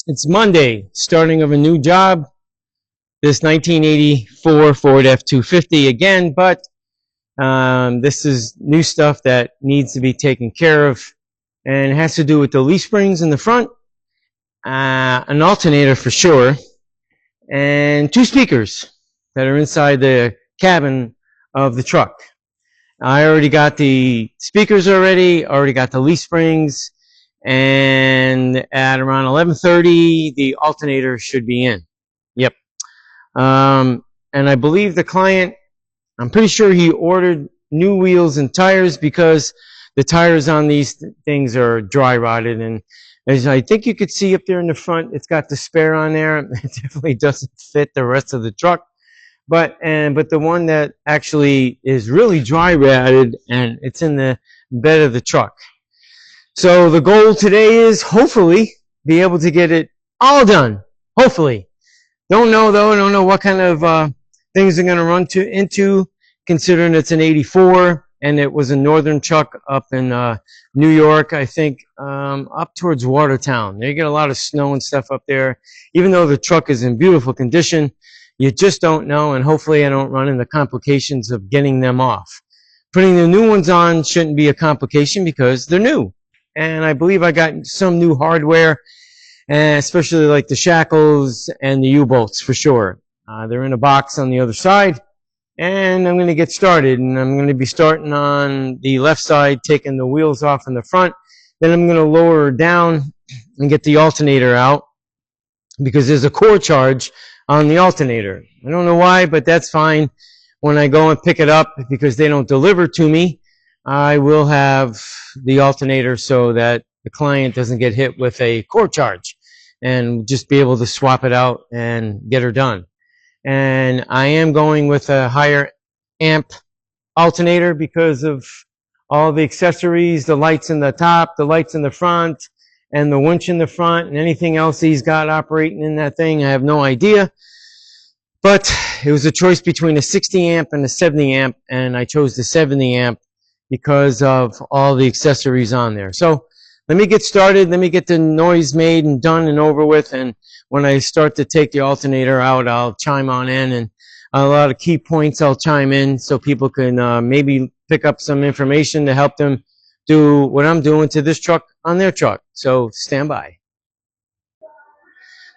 It's Monday, starting of a new job. This 1984 Ford F250 again, but this is new stuff that needs to be taken care of, and it has to do with the leaf springs in the front, an alternator for sure, and two speakers that are inside the cabin of the truck. I already got the speakers already got the leaf springs, and at around 11:30 the alternator should be in. Yep. And I believe the client, I'm pretty sure he ordered new wheels and tires because the tires on these things are dry rotted, and as I think you could see up there in the front, it's got the spare on there. It definitely doesn't fit the rest of the truck. But the one that actually is really dry rotted, and it's in the bed of the truck. So the goal today is hopefully be able to get it all done. Hopefully. Don't know though. Don't know what kind of things are going to run into, considering it's an 84 and it was a northern truck up in New York, I think, up towards Watertown. They get a lot of snow and stuff up there. Even though the truck is in beautiful condition, you just don't know, and hopefully I don't run into complications of getting them off. Putting the new ones on shouldn't be a complication because they're new. And I believe I got some new hardware, and especially like the shackles and the U-bolts for sure. They're in a box on the other side, and I'm going to get started. And I'm going to be starting on the left side, taking the wheels off in the front. Then I'm going to lower her down and get the alternator out because there's a core charge on the alternator. I don't know why, but that's fine. When I go and pick it up, because they don't deliver to me, I will have the alternator so that the client doesn't get hit with a core charge, and just be able to swap it out and get her done. And I am going with a higher amp alternator because of all the accessories, the lights in the top, the lights in the front, and the winch in the front, and anything else he's got operating in that thing. I have no idea. But it was a choice between a 60 amp and a 70 amp, and I chose the 70 amp because of all the accessories on there. So let me get started. Let me get the noise made and done and over with, and when I start to take the alternator out, I'll chime on in, and a lot of key points I'll chime in so people can maybe pick up some information to help them do what I'm doing to this truck on their truck. So stand by.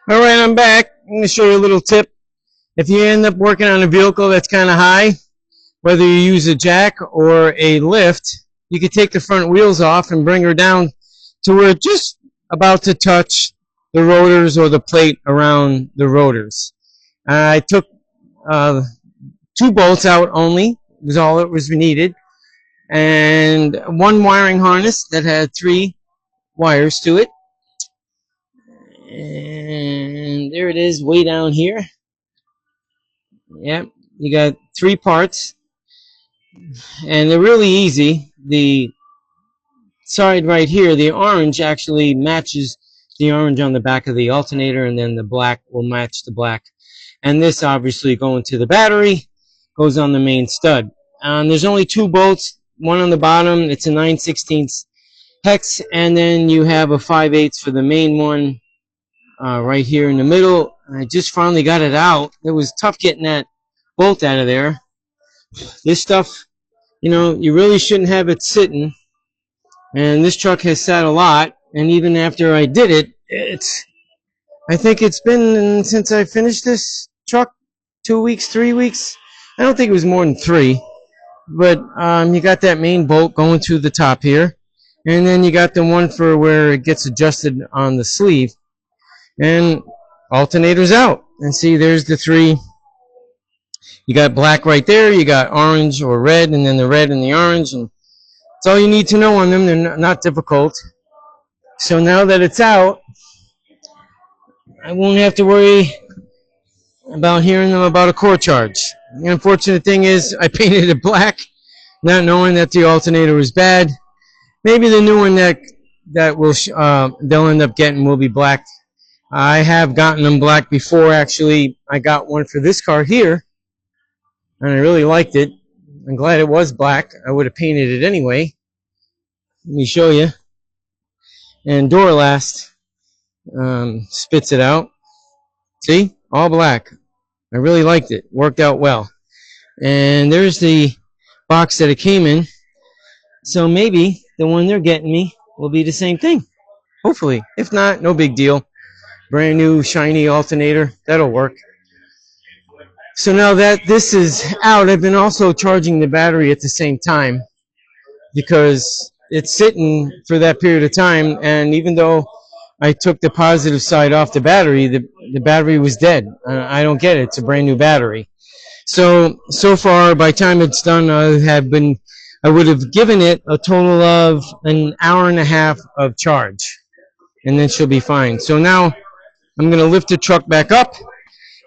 All right, I'm back. I'm going to show you a little tip. If you end up working on a vehicle that's kind of high, whether you use a jack or a lift, you can take the front wheels off and bring her down to where it's just about to touch the rotors or the plate around the rotors. I took 2 bolts out only, was all that was needed, and 1 wiring harness that had 3 wires to it. And there it is, way down here. Yep, you got 3 parts, and they're really easy. The side right here, the orange actually matches the orange on the back of the alternator, and then the black will match the black. And this obviously going to the battery, goes on the main stud. There's only 2 bolts, one on the bottom, it's a 9/16 hex, and then you have a 5/8 for the main one right here in the middle. I just finally got it out. It was tough getting that bolt out of there. This stuff, you know, you really shouldn't have it sitting, and this truck has sat a lot, and even after I did it, I think it's been since I finished this truck 2 weeks, 3 weeks. I don't think it was more than 3, but you got that main bolt going to the top here, and then you got the one for where it gets adjusted on the sleeve, and alternator's out. And see, there's the 3. You got black right there, you got orange or red, and then the red and the orange, and that's all you need to know on them. They're not difficult. So now that it's out, I won't have to worry about hearing them about a core charge. The unfortunate thing is I painted it black, not knowing that the alternator was bad. Maybe the new one that will they'll end up getting will be black. I have gotten them black before, actually. I got one for this car here, and I really liked it. I'm glad it was black. I would have painted it anyway. Let me show you. And door last. spits it out. See, all black. I really liked it. Worked out well. And there's the box that it came in. So maybe the one they're getting me will be the same thing. Hopefully. If not, no big deal. Brand new shiny alternator. That'll work. So now that this is out, I've been also charging the battery at the same time because it's sitting for that period of time, and even though I took the positive side off the battery, the battery was dead. I don't get it. It's a brand new battery. So far, by the time it's done, I would have given it a total of an hour and a half of charge, and then she'll be fine. So now I'm going to lift the truck back up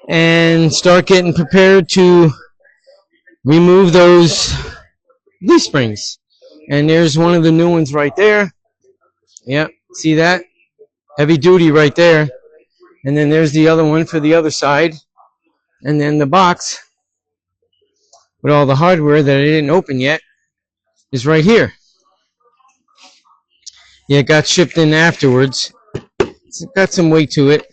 and start getting prepared to remove those leaf springs. And there's one of the new ones right there. Yep, see that? Heavy duty right there. And then there's the other one for the other side. And then the box with all the hardware that I didn't open yet is right here. Yeah, it got shipped in afterwards. It's got some weight to it.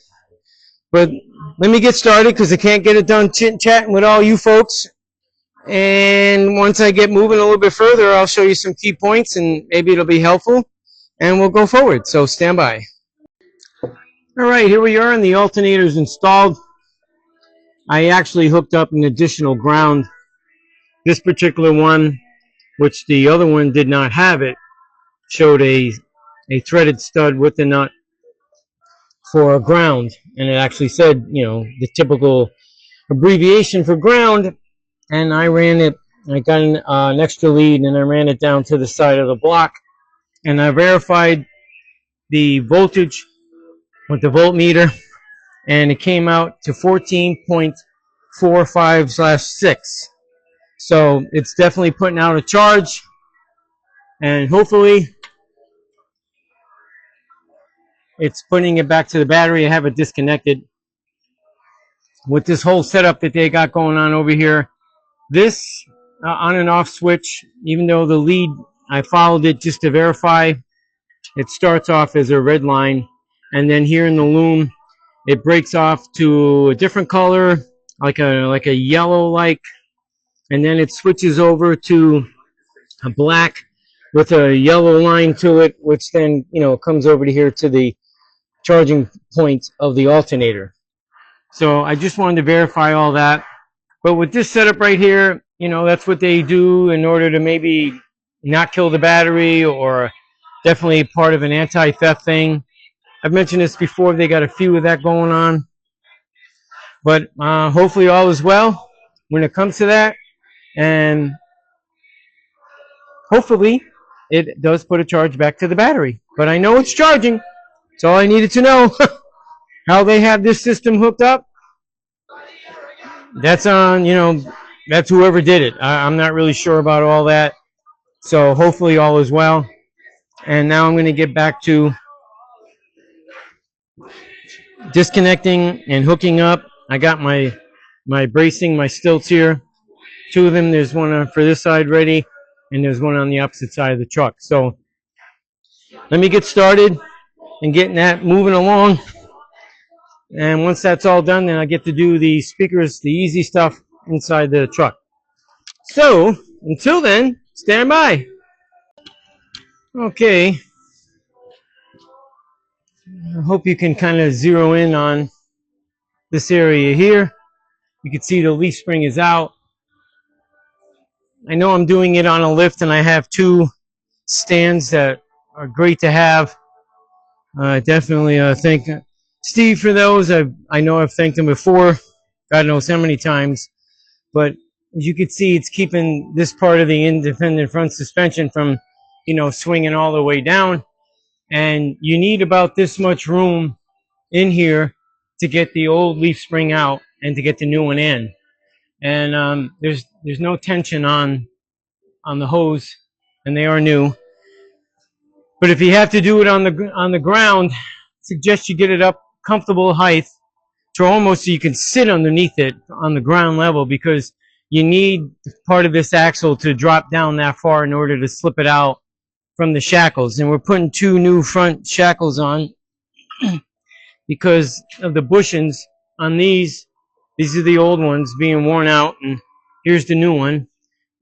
But let me get started because I can't get it done chit-chatting with all you folks. And once I get moving a little bit further, I'll show you some key points and maybe it'll be helpful. And we'll go forward. So stand by. All right, here we are, and the alternator's installed. I actually hooked up an additional ground. This particular one, which the other one did not have it, showed a threaded stud with the nut for a ground. And it actually said, you know, the typical abbreviation for ground. And I ran it, I got an extra lead, and I ran it down to the side of the block. And I verified the voltage with the voltmeter, and it came out to 14.45/6. So it's definitely putting out a charge, and hopefully it's putting it back to the battery. I have it disconnected. With this whole setup that they got going on over here, this on and off switch, even though the lead, I followed it just to verify, it starts off as a red line, and then here in the loom, it breaks off to a different color, like a yellow-like, and then it switches over to a black with a yellow line to it, which then, you know, comes over to here to the charging point of the alternator. So I just wanted to verify all that. But with this setup right here, you know, that's what they do in order to maybe not kill the battery, or definitely part of an anti-theft thing. I've mentioned this before. They got a few of that going on. But hopefully all is well when it comes to that. And hopefully it does put a charge back to the battery. But I know it's charging. That's all I needed to know. How they have this system hooked up, that's on, you know, that's whoever did it. I'm not really sure about all that. So hopefully all is well. And now I'm going to get back to disconnecting and hooking up. I got my bracing, my stilts here. Two of them. There's one for this side ready, and there's one on the opposite side of the truck. So let me get started and getting that moving along. And once that's all done, then I get to do the speakers, the easy stuff inside the truck. So until then, stand by. Okay. I hope you can kind of zero in on this area here. You can see the leaf spring is out. I know I'm doing it on a lift, and I have two stands that are great to have. Definitely thank Steve for those. I know I've thanked him before, God knows how many times. But as you can see, it's keeping this part of the independent front suspension from, you know, swinging all the way down. And you need about this much room in here to get the old leaf spring out and to get the new one in. And there's no tension on the hose, and they are new. But if you have to do it on the ground, I suggest you get it up comfortable height to almost so you can sit underneath it on the ground level, because you need part of this axle to drop down that far in order to slip it out from the shackles. And we're putting two new front shackles on. because of the bushings on these. These are the old ones being worn out, and here's the new one,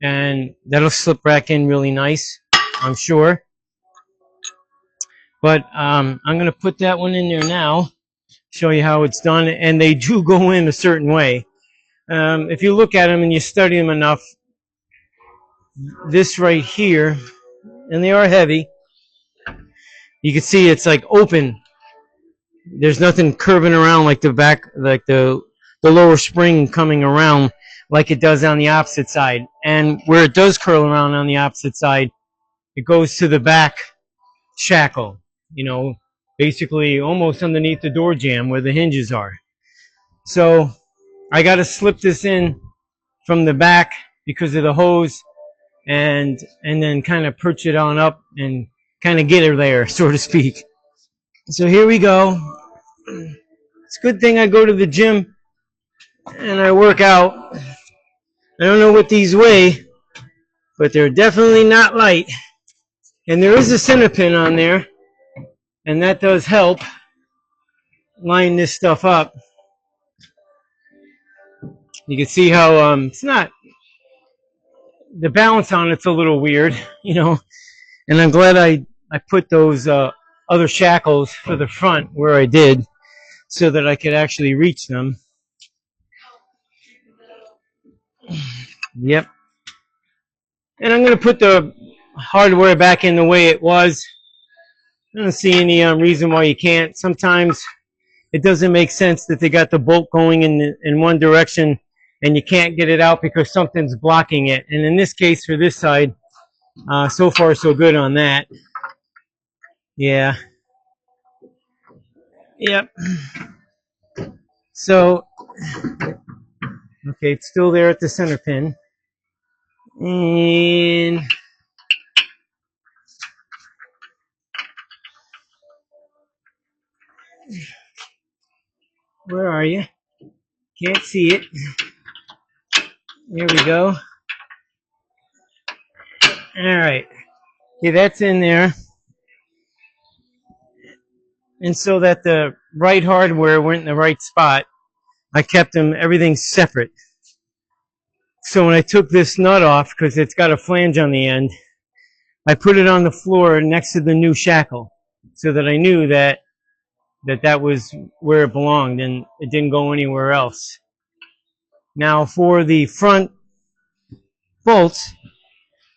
and that'll slip back in really nice, I'm sure. But I'm going to put that one in there now, show you how it's done, and they do go in a certain way. If you look at them and you study them enough, this right here, and they are heavy, you can see it's like open. There's nothing curving around like the back, like the lower spring coming around like it does on the opposite side. And where it does curl around on the opposite side, it goes to the back shackle, you know, basically almost underneath the door jamb where the hinges are. So I got to slip this in from the back because of the hose, and then kind of perch it on up and kind of get her there, so to speak. So here we go. It's a good thing I go to the gym and I work out. I don't know what these weigh, but they're definitely not light. And there is a center pin on there, and that does help line this stuff up. You can see how it's not, the balance on it's a little weird, you know. And I'm glad I put those other shackles for the front where I did, so that I could actually reach them. Yep. And I'm going to put the hardware back in the way it was. I don't see any reason why you can't. Sometimes it doesn't make sense that they got the bolt going in one direction and you can't get it out because something's blocking it. And in this case, for this side, so far so good on that. Yeah. Yep. So, okay, it's still there at the center pin. And where are you? Can't see it. There we go. All right. Okay, that's in there. And so that the right hardware went in the right spot, I kept them, everything separate. So when I took this nut off, because it's got a flange on the end, I put it on the floor next to the new shackle so that I knew that that was where it belonged and it didn't go anywhere else. Now for the front bolts,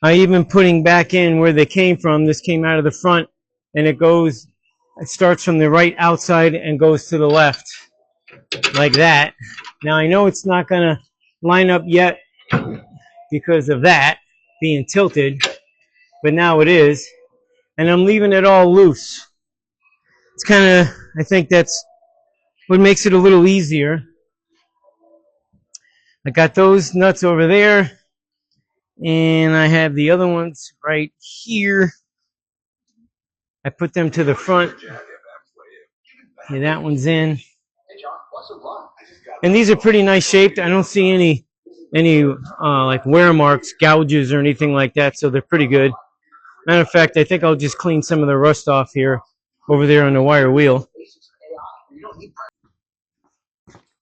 I even putting back in where they came from. This came out of the front, and it starts from the right outside and goes to the left like that. Now I know it's not going to line up yet because of that being tilted, but now it is, and I'm leaving it all loose. It's kind of, I think that's what makes it a little easier. I got those nuts over there, and I have the other ones right here. I put them to the front. Okay, that one's in. And these are pretty nice shaped. I don't see any like wear marks, gouges, or anything like that, so they're pretty good. Matter of fact, I think I'll just clean some of the rust off here over there on the wire wheel.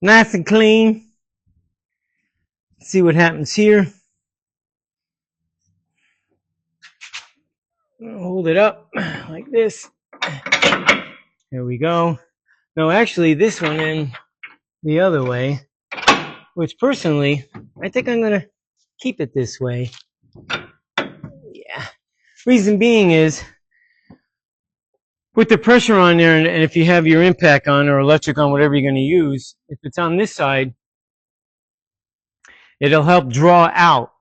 Nice and clean. Let's see what happens here. Hold it up like this. There we go. No, actually, this one in the other way, which personally, I think I'm going to keep it this way. Yeah. Reason being is, with the pressure on there, and if you have your impact on or electric on, whatever you're going to use, if it's on this side, it'll help draw out.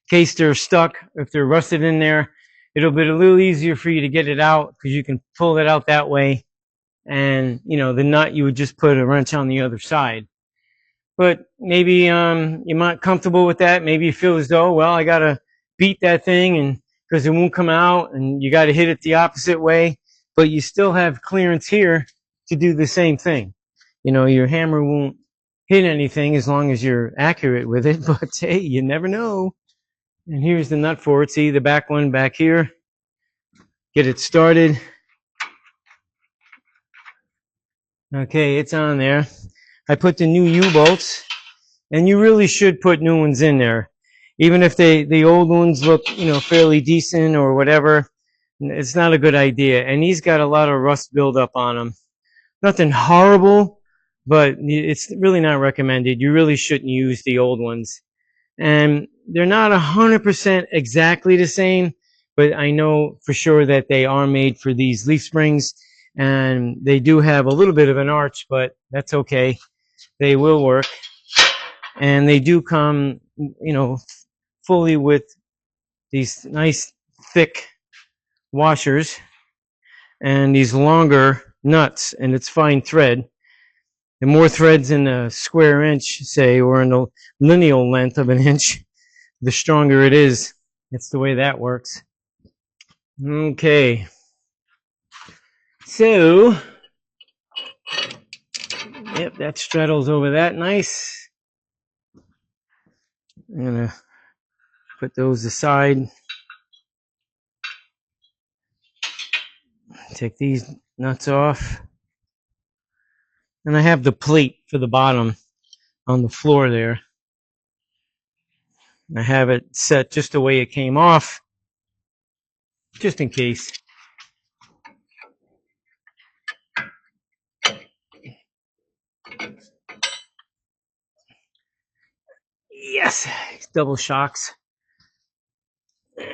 In case they're stuck, if they're rusted in there, it'll be a little easier for you to get it out because you can pull it out that way. And, you know, the nut, you would just put a wrench on the other side. But maybe you're not comfortable with that. Maybe you feel as though, well, I got to beat that thing and because it won't come out, and you got to hit it the opposite way. But you still have clearance here to do the same thing. You know, your hammer won't hit anything as long as you're accurate with it. But, hey, you never know. And here's the nut for it. See the back one back here. Get it started. Okay, it's on there. I put the new U-bolts, and you really should put new ones in there. Even if the old ones look, fairly decent or whatever, it's not a good idea. And he's got a lot of rust buildup on them. Nothing horrible, but it's really not recommended. You really shouldn't use the old ones. And they're not 100% exactly the same, but I know for sure that they are made for these leaf springs, and they do have a little bit of an arch, but that's okay. They will work, and they do come, fully with these nice thick washers and these longer nuts, and it's fine thread. The more threads in a square inch, say, or in a lineal length of an inch, the stronger it is. That's the way that works. Okay. So, yep, that straddles over that nice. I'm gonna put those aside. Take these nuts off. And I have the plate for the bottom on the floor there. I have it set just the way it came off, just in case. Yes, double shocks. Alrighty.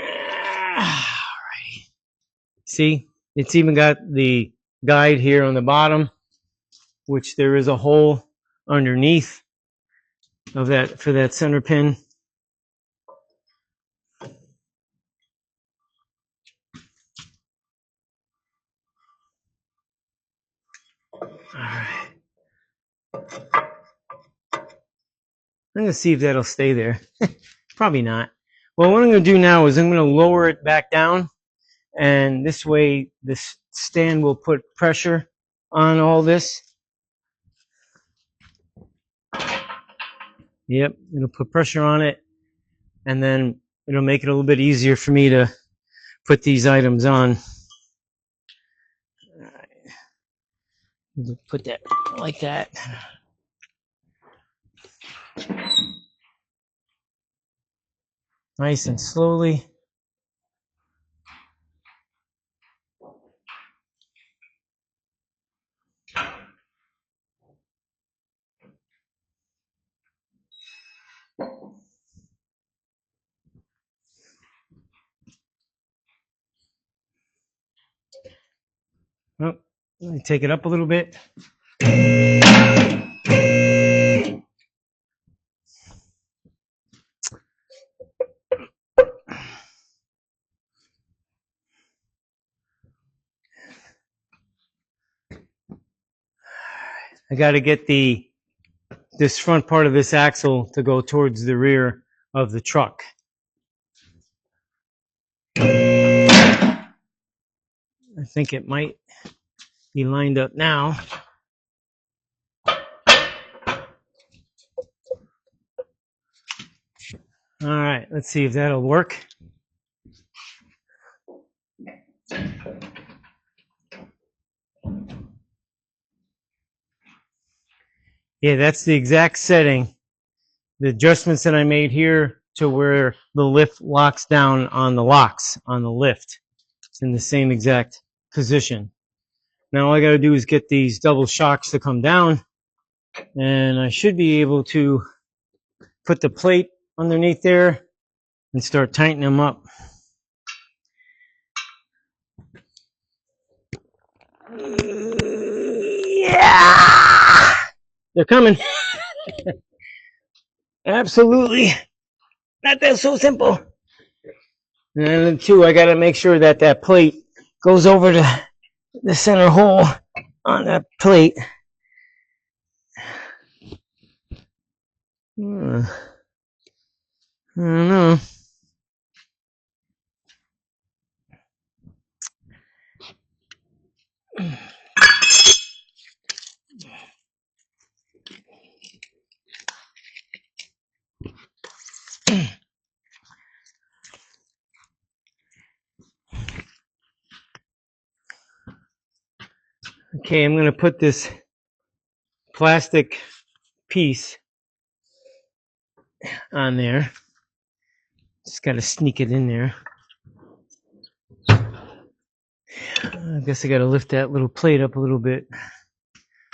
See, it's even got the guide here on the bottom, which there is a hole underneath of that for that center pin. Alright. I'm going to see if that'll stay there. Probably not. Well, what I'm going to do now is I'm going to lower it back down, and this way this stand will put pressure on all this. Yep, it'll put pressure on it, and then it'll make it a little bit easier for me to put these items on. Put that like that. Nice and slowly. Oh, let me take it up a little bit. I got to get this front part of this axle to go towards the rear of the truck. I think it might be lined up now. All right, let's see if that'll work. Yeah, that's the exact setting. The adjustments that I made here to where the lift locks down on the locks on the lift. It's in the same exact position. Now all I got to do is get these double shocks to come down, and I should be able to put the plate underneath there and start tightening them up. Yeah! They're coming. Absolutely. Not that so simple. And then two, I got to make sure that that plate goes over to the center hole on that plate. I don't know. Okay, I'm going to put this plastic piece on there. Just got to sneak it in there. I guess I got to lift that little plate up a little bit.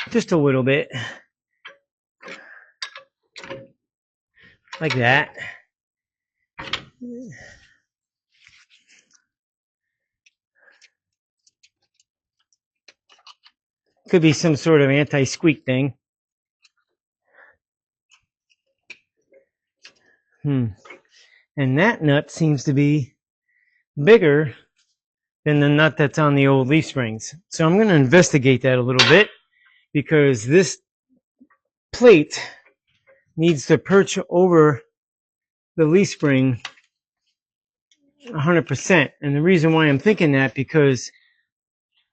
Just a little bit. Like that. Could be some sort of anti-squeak thing. And that nut seems to be bigger than the nut that's on the old leaf springs. So I'm going to investigate that a little bit, because this plate needs to perch over the leaf spring 100%. And the reason why I'm thinking that, because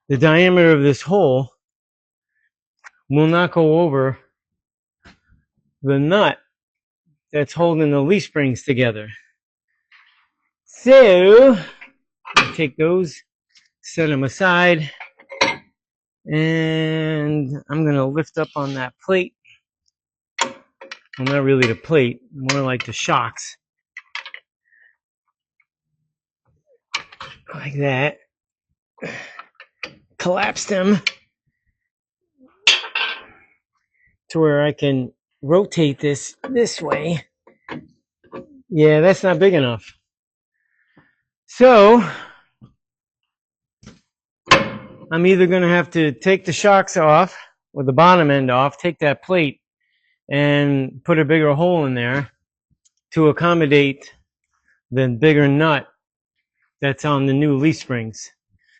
the diameter of this hole will not go over the nut that's holding the leaf springs together. So I'll take those, set them aside, and I'm going to lift up on that plate. Well, not really the plate, more like the shocks. Like that. Collapse them to where I can rotate this way. Yeah, that's not big enough. So I'm either going to have to take the shocks off, or the bottom end off, take that plate and put a bigger hole in there to accommodate the bigger nut that's on the new leaf springs.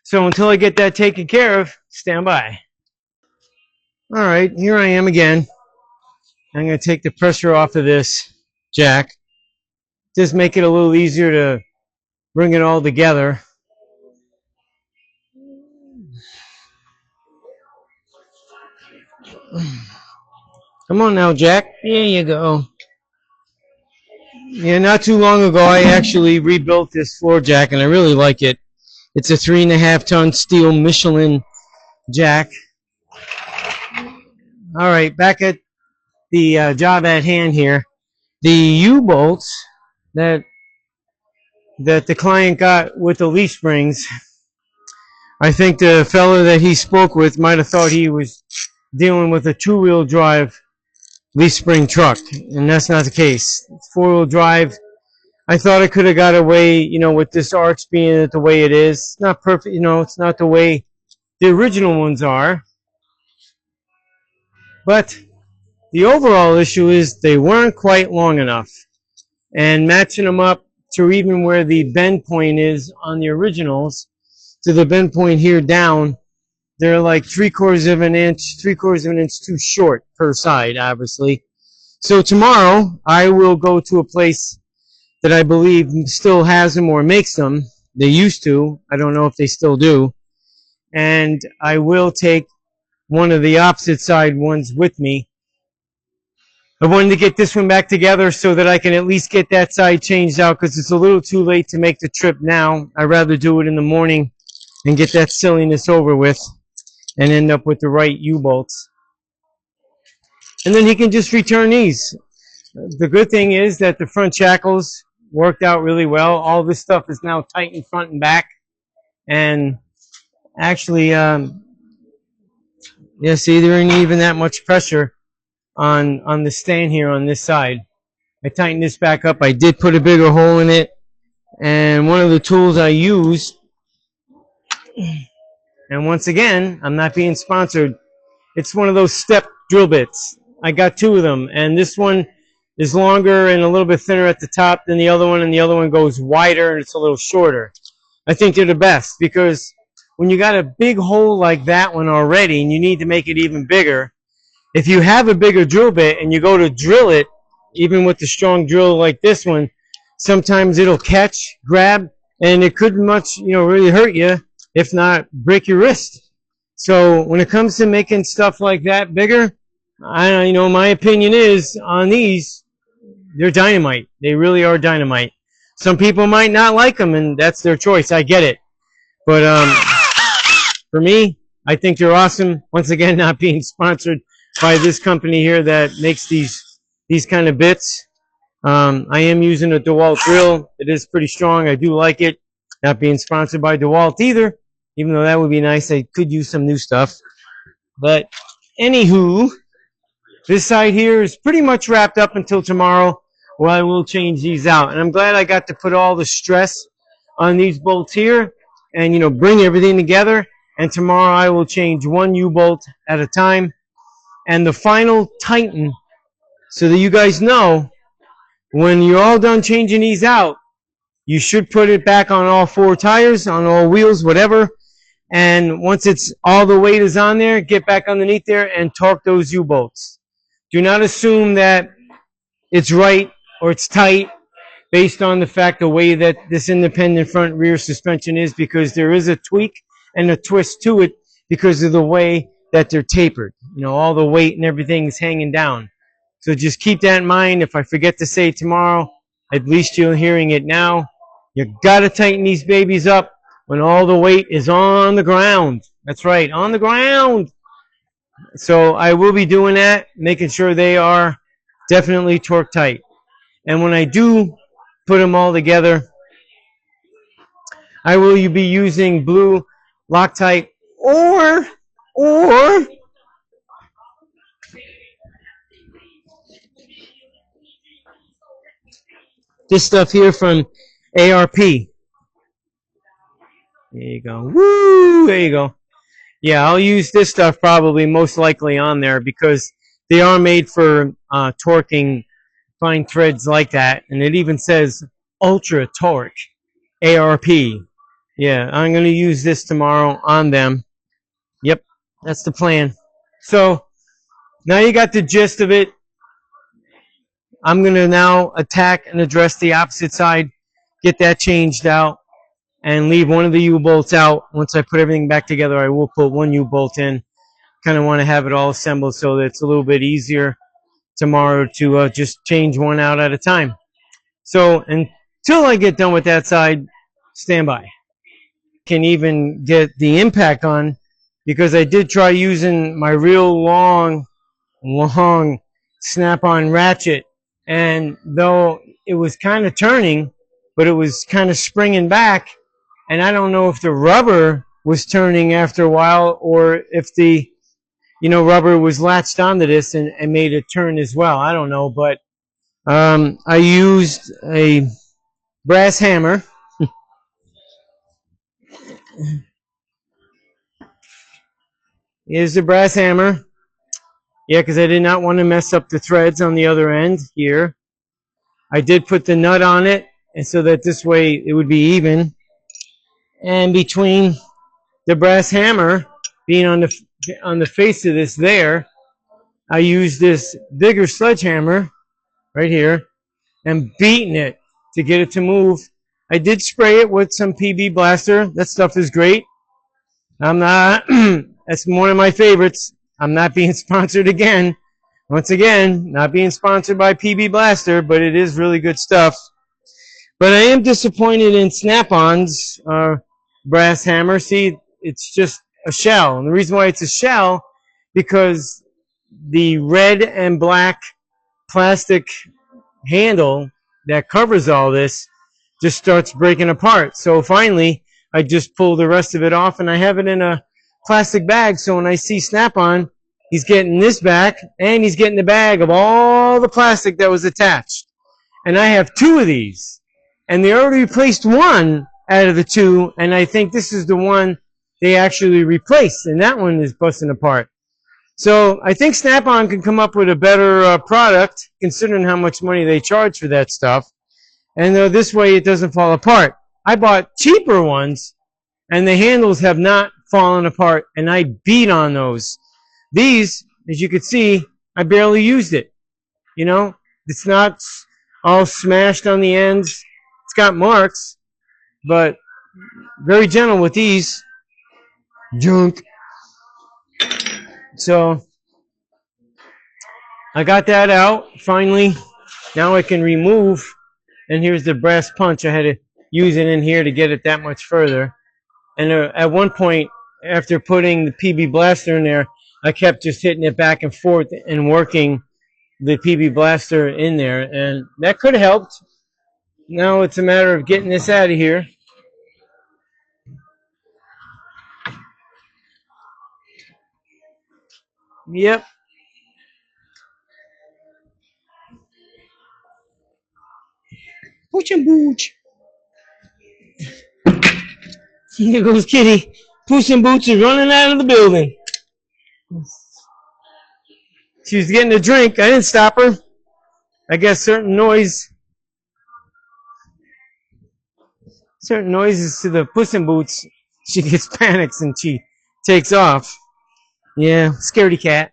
So until I get that taken care of, stand by. All right, here I am again. I'm going to take the pressure off of this jack. Just make it a little easier to bring it all together. Come on now, Jack. There you go. Yeah, not too long ago, I actually rebuilt this floor jack, and I really like it. It's a 3.5-ton steel Michelin jack. All right, back at the job at hand here. The U-bolts that the client got with the leaf springs, I think the fellow that he spoke with might have thought he was dealing with a 2-wheel drive leaf spring truck, and that's not the case. It's 4-wheel drive. I thought I could have got away, with this arch being the way it is. It's not perfect, it's not the way the original ones are. But the overall issue is they weren't quite long enough. And matching them up to even where the bend point is on the originals to the bend point here down, they're like 3/4 of an inch too short per side, obviously. So tomorrow I will go to a place that I believe still has them or makes them. They used to. I don't know if they still do. And I will take one of the opposite side ones with me. I wanted to get this one back together so that I can at least get that side changed out, because it's a little too late to make the trip now. I'd rather do it in the morning and get that silliness over with and end up with the right U-bolts. And then he can just return these. The good thing is that the front shackles worked out really well. All this stuff is now tightened front and back. And actually, see, there ain't even that much pressure on the stand here on this side. I tightened this back up. I did put a bigger hole in it. And one of the tools I used, and once again, I'm not being sponsored, it's one of those step drill bits. I got 2 of them, and this one is longer and a little bit thinner at the top than the other one, and the other one goes wider and it's a little shorter. I think they're the best, because when you got a big hole like that one already and you need to make it even bigger, if you have a bigger drill bit and you go to drill it, even with the strong drill like this one, sometimes it'll catch, grab, and it could really hurt you, if not break your wrist. So when it comes to making stuff like that bigger, my opinion is on these, they're dynamite. They really are dynamite. Some people might not like them, and that's their choice. I get it. But for me, I think they're awesome. Once again, not being sponsored. by this company here that makes these kind of bits. I am using a DeWalt drill. It is pretty strong. I do like it. Not being sponsored by DeWalt either, even though that would be nice. I could use some new stuff. But anywho, this side here is pretty much wrapped up until tomorrow, where I will change these out. And I'm glad I got to put all the stress on these bolts here and, you know, bring everything together. And tomorrow I will change one U-bolt at a time. And the final tighten, so that you guys know, when you're all done changing these out, you should put it back on all four tires, on all wheels, whatever. And once it's all the weight is on there, get back underneath there and torque those U-bolts. Do not assume that it's right or it's tight based on the fact the way that this independent front rear suspension is, because there is a tweak and a twist to it because of the way that they're tapered. You know, all the weight and everything is hanging down. So just keep that in mind. If I forget to say tomorrow, at least you're hearing it now. You got to tighten these babies up when all the weight is on the ground. That's right, on the ground. So I will be doing that, making sure they are definitely torque tight. And when I do put them all together, I will be using blue Loctite or this stuff here from ARP. There you go. Woo! There you go. Yeah, I'll use this stuff probably most likely on there because they are made for torquing fine threads like that. And it even says Ultra Torque ARP. Yeah, I'm going to use this tomorrow on them. Yep, that's the plan. So now you got the gist of it. I'm going to now attack and address the opposite side, get that changed out, and leave one of the U-bolts out. Once I put everything back together, I will put one U-bolt in. Kind of want to have it all assembled so that it's a little bit easier tomorrow to just change one out at a time. So until I get done with that side, stand by. Can even get the impact on, because I did try using my real long snap-on ratchet, and though it was kind of turning, but it was kind of springing back, and I don't know if the rubber was turning after a while or if the rubber was latched onto this and made it turn as well. I don't know, but I used a brass hammer. Here's the brass hammer. Yeah, because I did not want to mess up the threads on the other end here. I did put the nut on it, and so that this way it would be even. And between the brass hammer being on the face of this there, I used this bigger sledgehammer right here and beating it to get it to move. I did spray it with some PB Blaster. That stuff is great. I'm not, that's one of my favorites. I'm not being sponsored again. Once again, not being sponsored by PB Blaster, but it is really good stuff. But I am disappointed in Snap-on's brass hammer. See, it's just a shell. And the reason why it's a shell, because the red and black plastic handle that covers all this just starts breaking apart. So finally, I just pull the rest of it off, and I have it in a plastic bag. So when I see Snap-on, he's getting this back, and he's getting the bag of all the plastic that was attached. And I have two of these. And they already replaced one out of the two, and I think this is the one they actually replaced, and that one is busting apart. So I think Snap-on can come up with a better product, considering how much money they charge for that stuff. And this way it doesn't fall apart. I bought cheaper ones, and the handles have not fallen apart, and I beat on those. These, as you can see, I barely used it. You know, it's not all smashed on the ends. It's got marks, but very gentle with these. Junk. So I got that out finally. Now I can remove, and here's the brass punch. I had to use it in here to get it that much further. And at one point, after putting the PB Blaster in there, I kept just hitting it back and forth and working the PB blaster in there, and that could have helped. Now it's a matter of getting this out of here. Yep. Pooch and Booch. Here goes Kitty. Puss in Boots is running out of the building. She was getting a drink. I didn't stop her. I guess certain noises to the Puss in Boots, she gets panics and she takes off. Yeah, scaredy cat.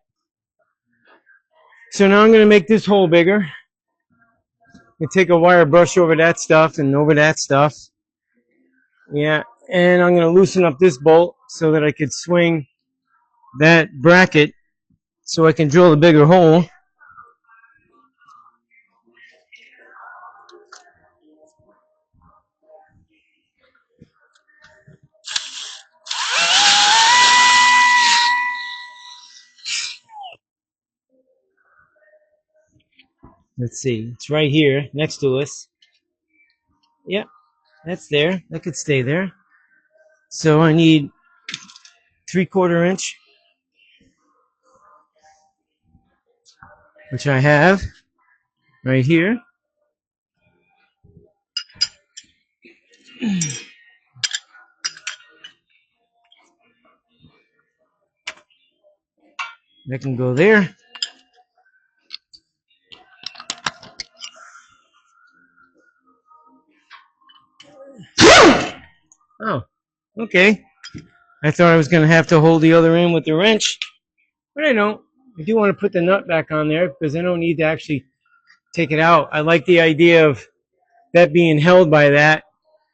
So now I'm going to make this hole bigger. And take a wire brush over that stuff and over that stuff. Yeah, and I'm going to loosen up this bolt so that I could swing that bracket so I can drill a bigger hole. Let's see, it's right here next to us. Yep, that's there. That could stay there. So I need 3/4 inch, which I have right here. That can go there. Oh, okay. I thought I was going to have to hold the other end with the wrench, but I don't. I do want to put the nut back on there because I don't need to actually take it out. I like the idea of that being held by that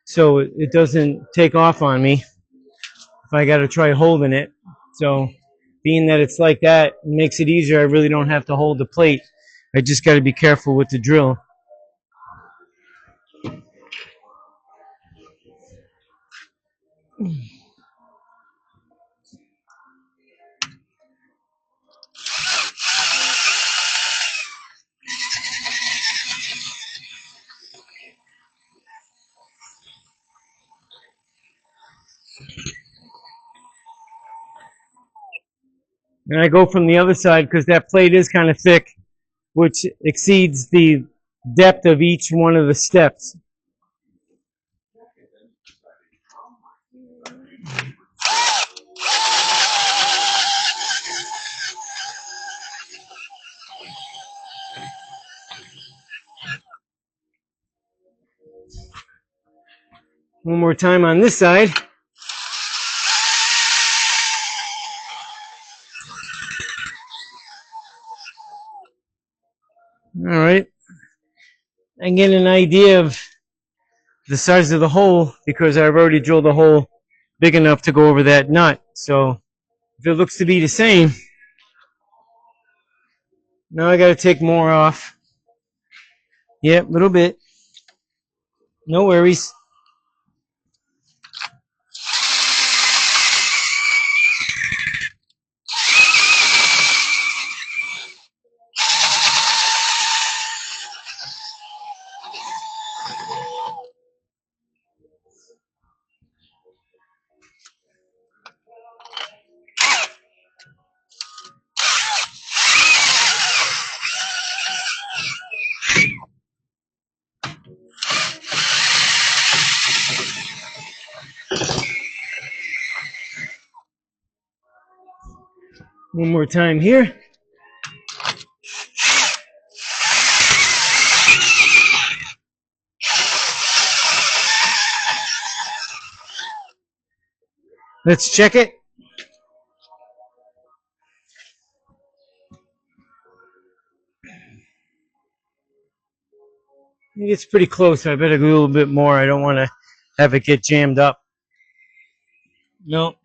so it doesn't take off on me if I got to try holding it. So being that it's like that, it makes it easier. I really don't have to hold the plate. I just got to be careful with the drill. And I go from the other side because that plate is kind of thick, which exceeds the depth of each one of the steps. One more time on this side. All right. I get an idea of the size of the hole because I've already drilled a hole big enough to go over that nut. So if it looks to be the same, now I got to take more off. Yep, a little bit. No worries. One more time here. Let's check it. It's pretty close. I better go a little bit more. I don't want to have it get jammed up. No.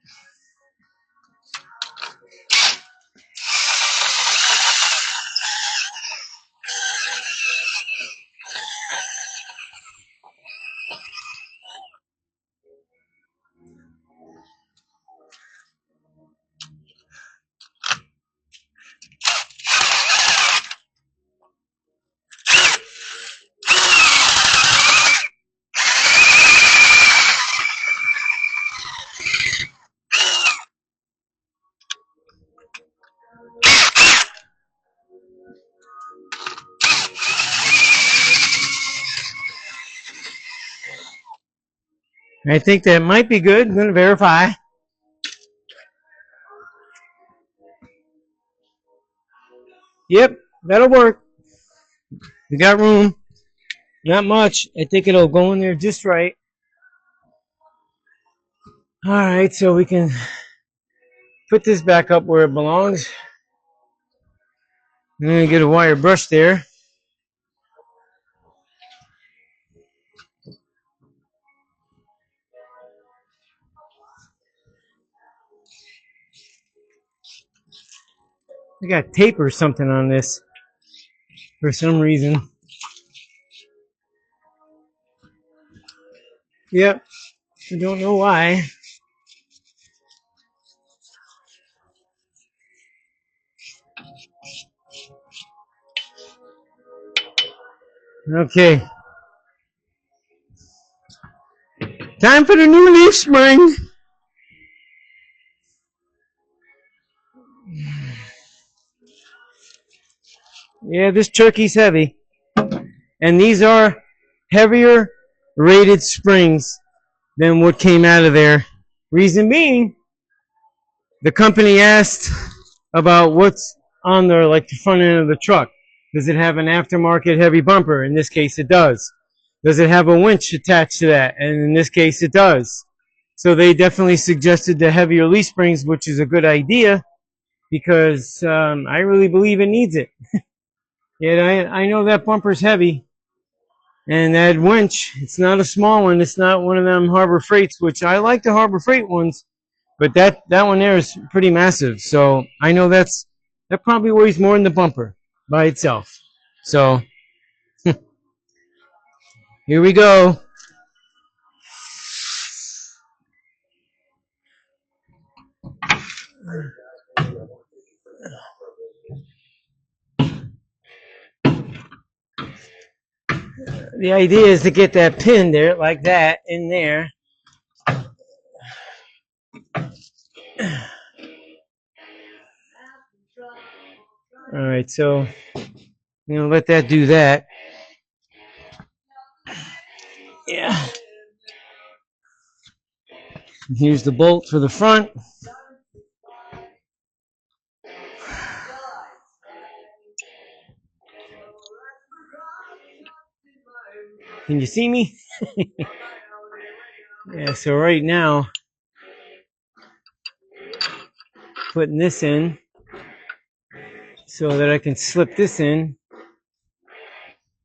I think that might be good. I'm going to verify. Yep, that'll work. We got room. Not much. I think it'll go in there just right. All right, so we can put this back up where it belongs. I'm going to get a wire brush there. I got tape or something on this for some reason. Yep, I don't know why. Okay. Time for the new leaf spring. Yeah, this turkey's heavy. And these are heavier rated springs than what came out of there. Reason being, the company asked about what's on there, like the front end of the truck. Does it have an aftermarket heavy bumper? In this case, it does. Does it have a winch attached to that? And in this case, it does. So they definitely suggested the heavier leaf springs, which is a good idea because I really believe it needs it. Yet I know that bumper's heavy. And that winch, it's not a small one. It's not one of them Harbor Freights, which I like the Harbor Freight ones, but that one there is pretty massive. So I know that probably weighs more than the bumper by itself. So here we go. The idea is to get that pin there, like that, in there. All right, so let that do that. Yeah. Here's the bolt for the front. Can you see me? Yeah, so right now, putting this in so that I can slip this in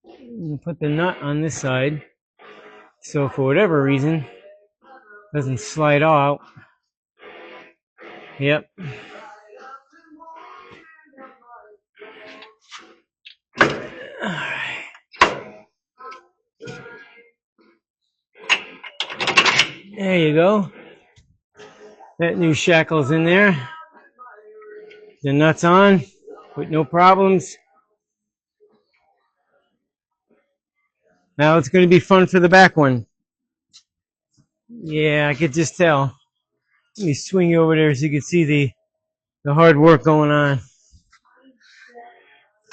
and put the nut on this side. So for whatever reason, it doesn't slide out. Yep. Alright. There you go. That new shackle's in there. The nut's on with no problems. Now it's going to be fun for the back one. Yeah, I could just tell. Let me swing you over there so you can see the hard work going on.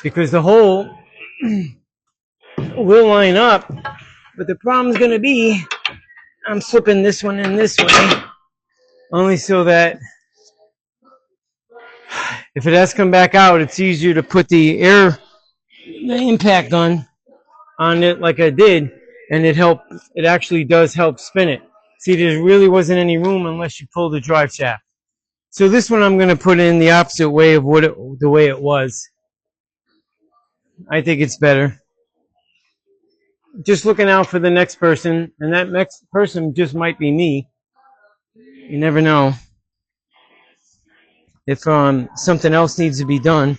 Because the hole will line up, but the problem's going to be I'm slipping this one in this way, only so that if it has to come back out, it's easier to put the impact on it like I did, and it actually does help spin it. See, there really wasn't any room unless you pull the drive shaft. So this one I'm going to put in the opposite way of the way it was. I think it's better. Just looking out for the next person, and that next person just might be me. You never know if something else needs to be done.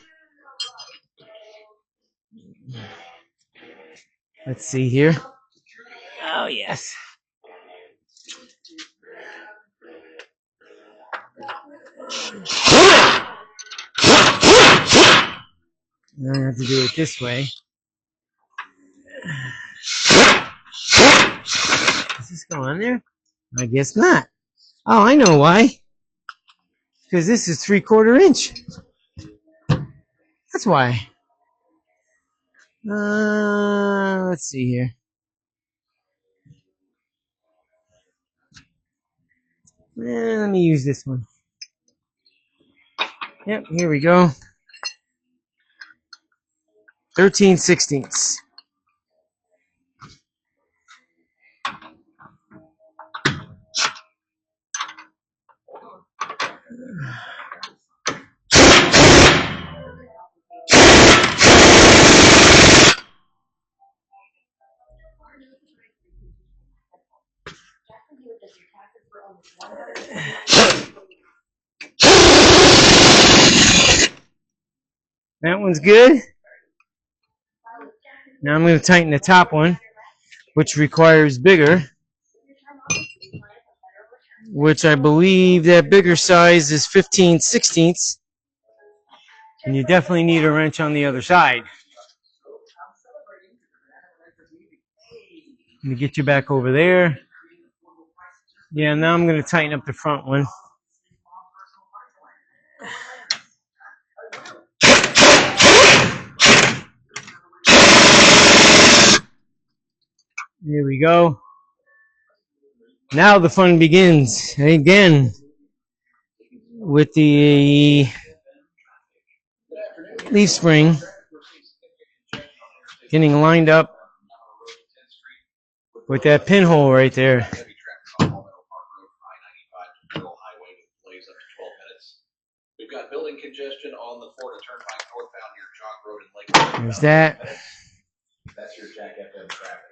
Let's see here. Oh, yes. Now I have to do it this way. Does this go on there? I guess not. Oh, I know why. Because this is 3/4 inch. That's why. Let's see here. Let me use this one. Yep, here we go. 13/16. That one's good. Now I'm going to tighten the top one, which requires bigger, which I believe that bigger size is 15/16. And you definitely need a wrench on the other side. Let me get you back over there. Yeah, now I'm going to tighten up the front one. Here we go. Now the fun begins again with the leaf spring getting lined up with that pinhole right there. We've got building congestion on the Florida Turnpike northbound near Chalk Road and Lake. There's that. That's your Jack FM traffic.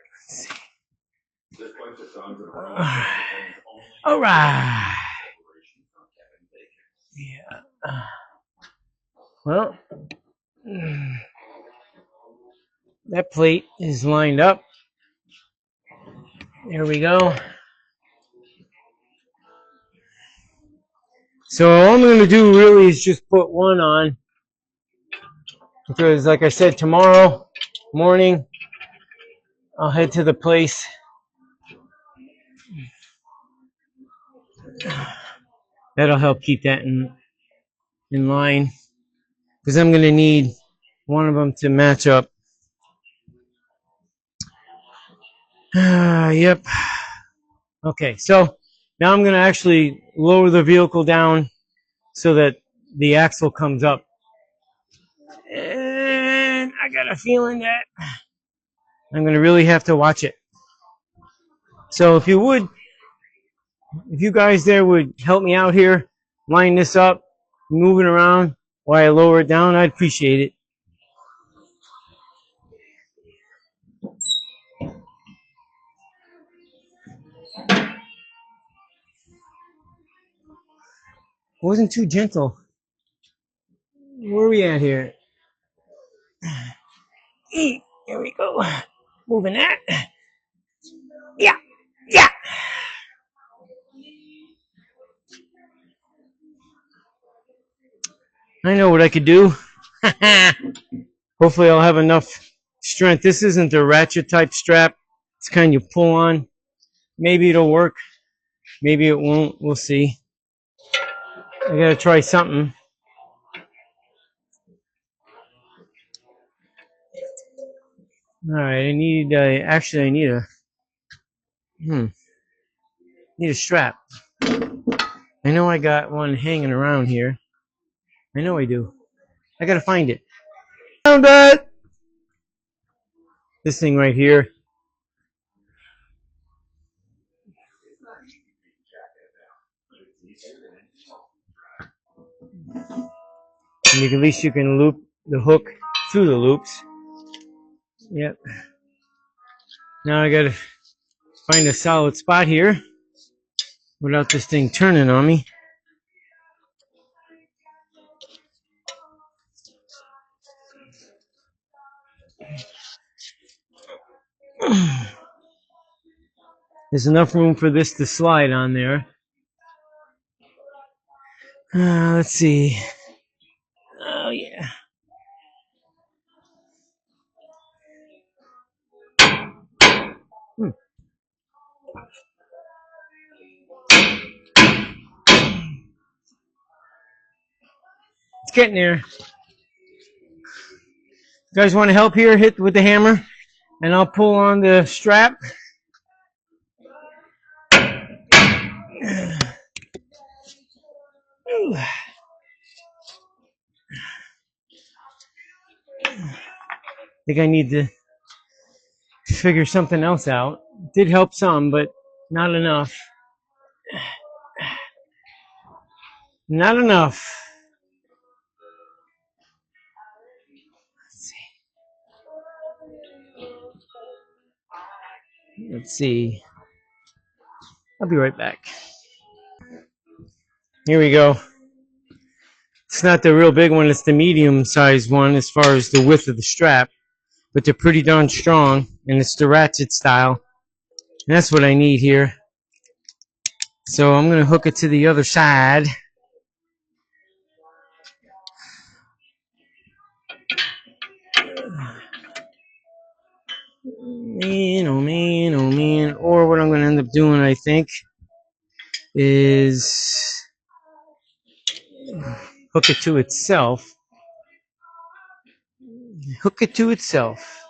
All right. Yeah. Well, that plate is lined up. There we go. So all I'm going to do really is just put one on, because like I said, tomorrow morning I'll head to the place. That'll help keep that in line, because I'm going to need one of them to match up. Yep. Okay, so now I'm going to actually lower the vehicle down so that the axle comes up. And I got a feeling that I'm going to really have to watch it. So if you guys there would help me out here, line this up, move it around while I lower it down, I'd appreciate it. Wasn't too gentle. Where are we at here? There we go. Moving that. Yeah. Yeah. I know what I could do. Hopefully I'll have enough strength. This isn't a ratchet type strap. It's kind you pull on. Maybe it'll work. Maybe it won't. We'll see. I gotta try something. Alright, I need need a strap. I know I got one hanging around here. I know I do. I gotta find it. Found it! This thing right here. And at least you can loop the hook through the loops. Yep. Now I gotta find a solid spot here without this thing turning on me. There's enough room for this to slide on there. Let's see. Oh yeah. It's getting there. You guys want to help here? Hit with the hammer, and I'll pull on the strap. think I need to figure something else out. It did help some, but not enough. Not enough. Let's see. I'll be right back. Here we go. It's not the real big one, it's the medium sized one as far as the width of the strap. But they're pretty darn strong, and it's the ratchet style. And that's what I need here. So I'm going to hook it to the other side. Man, oh man, oh man. Or what I'm going to end up doing, I think, is hook it to itself. Hook it to itself.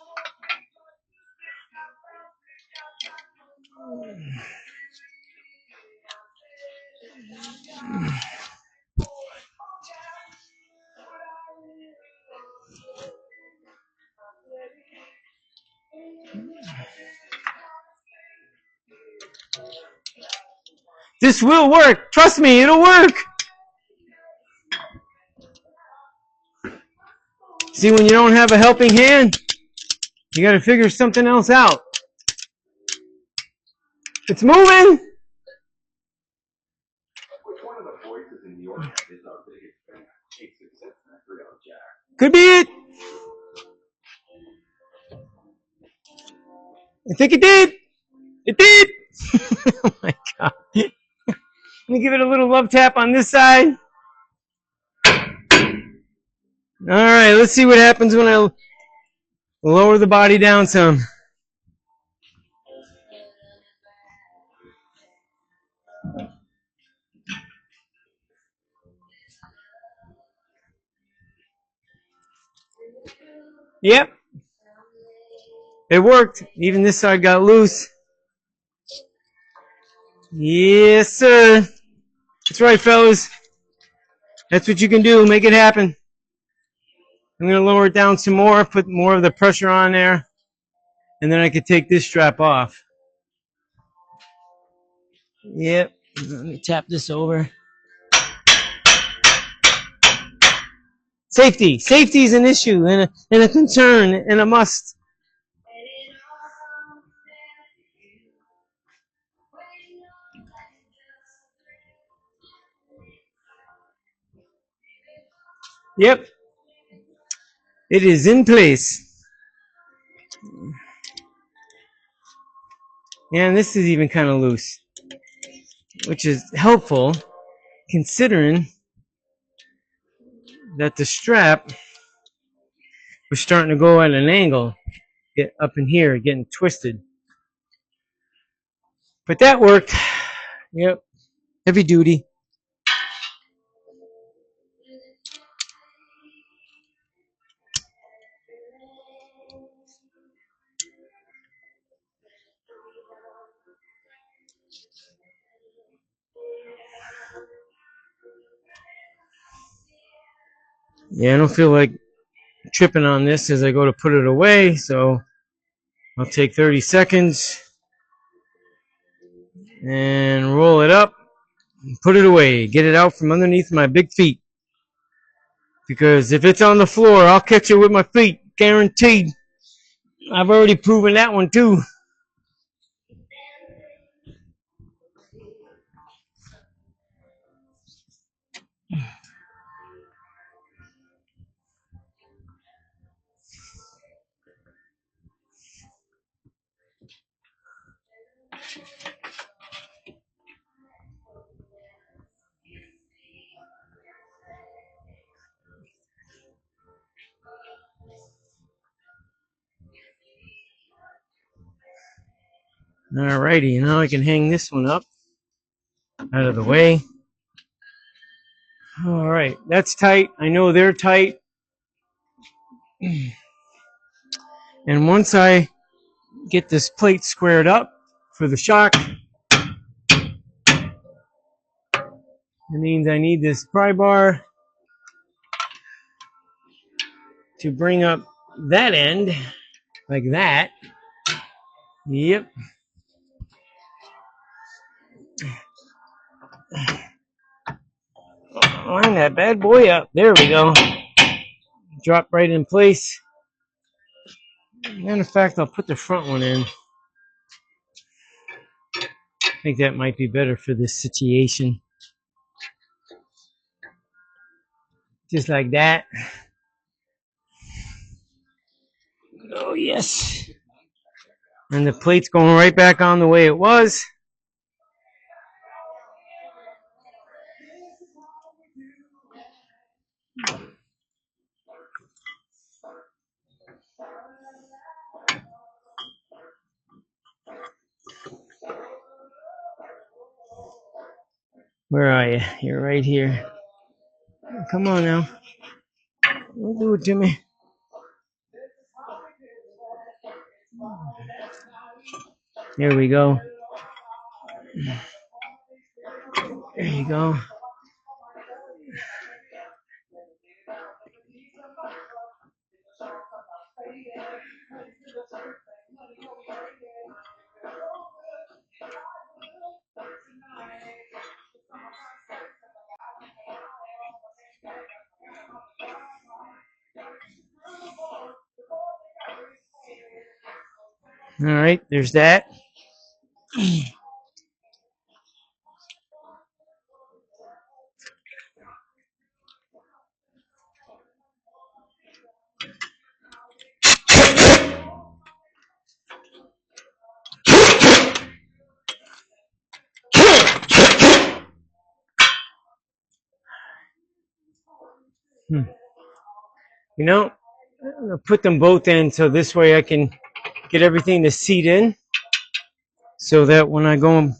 This will work. Trust me, it'll work. See, when you don't have a helping hand, you got to figure something else out. It's moving. Could be it. I think it did. It did. Oh my God. Let me give it a little love tap on this side. All right, let's see what happens when I lower the body down some. Yep. It worked. Even this side got loose. Yes, sir. That's right, fellas. That's what you can do. Make it happen. I'm going to lower it down some more, put more of the pressure on there, and then I can take this strap off. Yep. Let me tap this over. Safety. Safety is an issue and a concern and a must. Yep. It is in place. And this is even kind of loose, which is helpful considering that the strap was starting to go at an angle, get up in here, getting twisted. But that worked. Yep. Heavy duty. Yeah, I don't feel like tripping on this as I go to put it away, so I'll take 30 seconds and roll it up and put it away. Get it out from underneath my big feet. Because if it's on the floor, I'll catch it with my feet. Guaranteed. I've already proven that one too. Alrighty, now I can hang this one up out of the way. Alright, that's tight. I know they're tight. And once I get this plate squared up for the shock, That means I need this pry bar to bring up that end like that. Yep. Line that bad boy up. There we go. Drop right in place. Matter of fact, I'll put the front one in. I think that might be better for this situation. Just like that. Oh, yes. And the plate's going right back on the way it was. Where are you? You're right here. Come on now. Don't do it to me. There we go. There you go. All right, there's that. You know, I'm gonna put them both in so this way I can get everything to seat in so that when I go and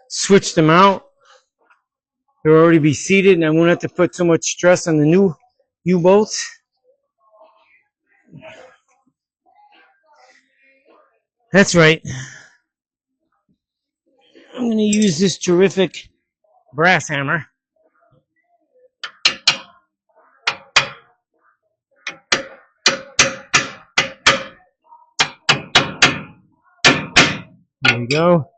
switch them out, they'll already be seated and I won't have to put so much stress on the new U-bolts. That's right. I'm gonna use this terrific brass hammer. There we go.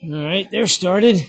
All right, they're started.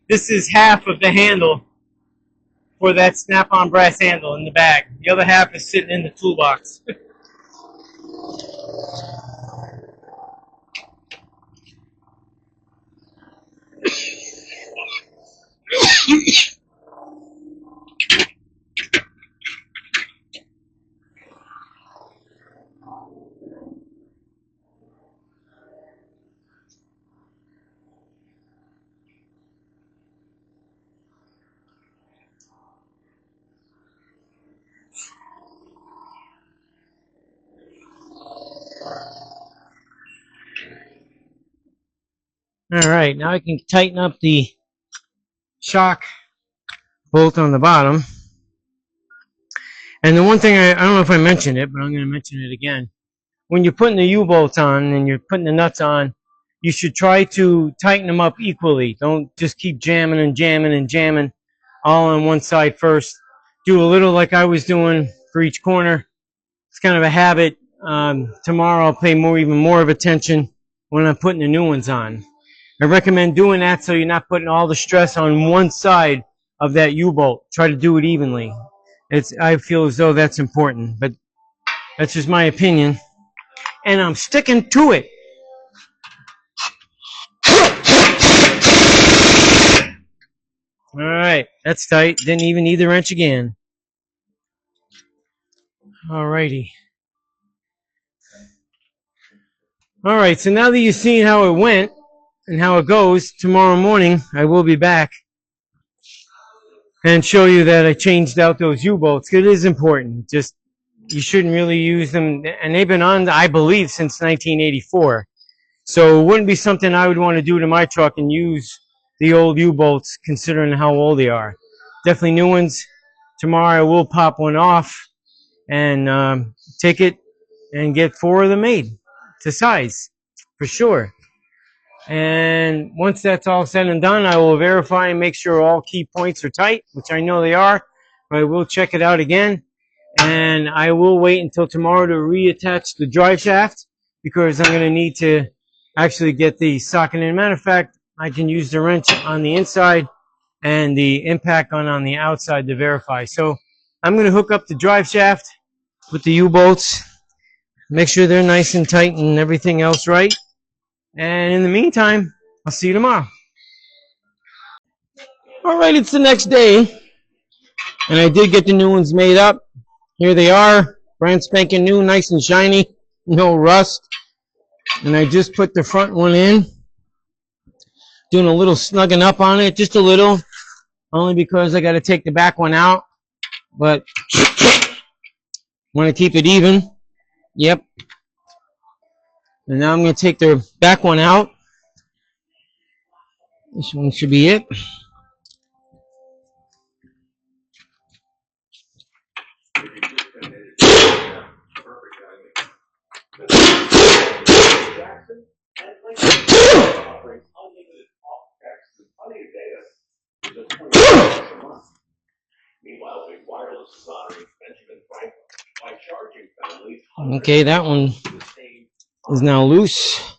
This is half of the handle for that snap-on brass handle in the bag. The other half is sitting in the toolbox. All right, now I can tighten up the shock bolt on the bottom. And the one thing, I don't know if I mentioned it, but I'm going to mention it again. When you're putting the U-bolts on and you're putting the nuts on, you should try to tighten them up equally. Don't just keep jamming and jamming and jamming. all on one side first. Do a little like I was doing for each corner. It's kind of a habit. Tomorrow I'll pay even more of attention when I'm putting the new ones on. I recommend doing that so you're not putting all the stress on one side of that U-bolt. Try to do it evenly. I feel as though that's important, but that's just my opinion, and I'm sticking to it. All right, that's tight. Didn't even need the wrench again. All righty. All right, so now that you've seen how it went and how it goes, tomorrow morning I will be back and show you that I changed out those U-bolts. It is important. Just you shouldn't really use them, and they've been on, I believe, since 1984. So it wouldn't be something I would want to do to my truck and use the old U-bolts, considering how old they are. Definitely new ones. Tomorrow I will pop one off and take it and get 4 of them made to size, for sure. And once that's all said and done, I will verify and make sure all key points are tight, which I know they are, but I will check it out again. And I will wait until tomorrow to reattach the drive shaft, because I'm going to need to actually get the socket in. Matter of fact, I can use the wrench on the inside and the impact gun on the outside to verify. So I'm going to hook up the drive shaft with the U-bolts, make sure they're nice and tight and everything else right. And in the meantime, I'll see you tomorrow. All right, it's the next day, and I did get the new ones made up. Here they are, brand spanking new, nice and shiny, no rust. And I just put the front one in, doing a little snugging up on it, just a little, only because I got to take the back one out, but want to keep it even. Yep. And now I'm going to take the back one out. This one should be it. Okay, that one is now loose.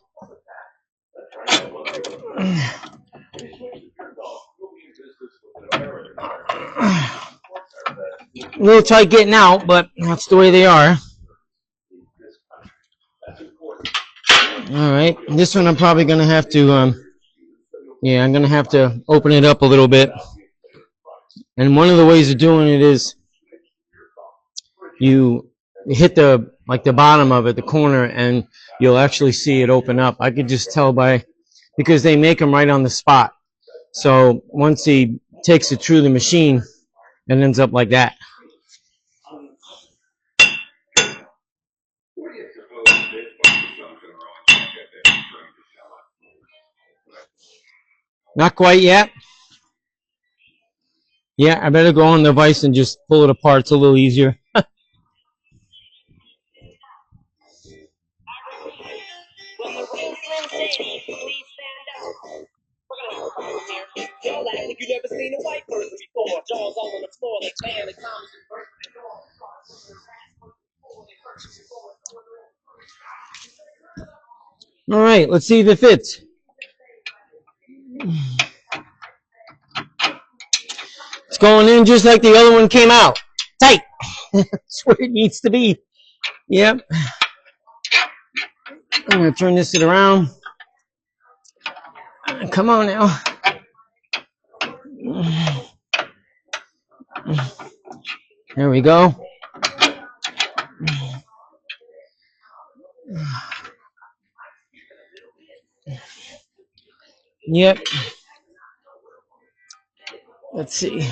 A little tight getting out, but that's the way they are. All right, this one I'm probably going to have to, I'm going to have to open it up a little bit. And one of the ways of doing it is you hit the bottom of it, the corner, and you'll actually see it open up. I could just tell because they make them right on the spot. So once he takes it through the machine, it ends up like that. Not quite yet. Yeah, I better go on the vise and just pull it apart. It's a little easier. All right, let's see if it fits. It's going in just like the other one came out. Tight. That's where it needs to be. Yep. I'm going to turn this around. Come on now. There we go. Yep. Let's see.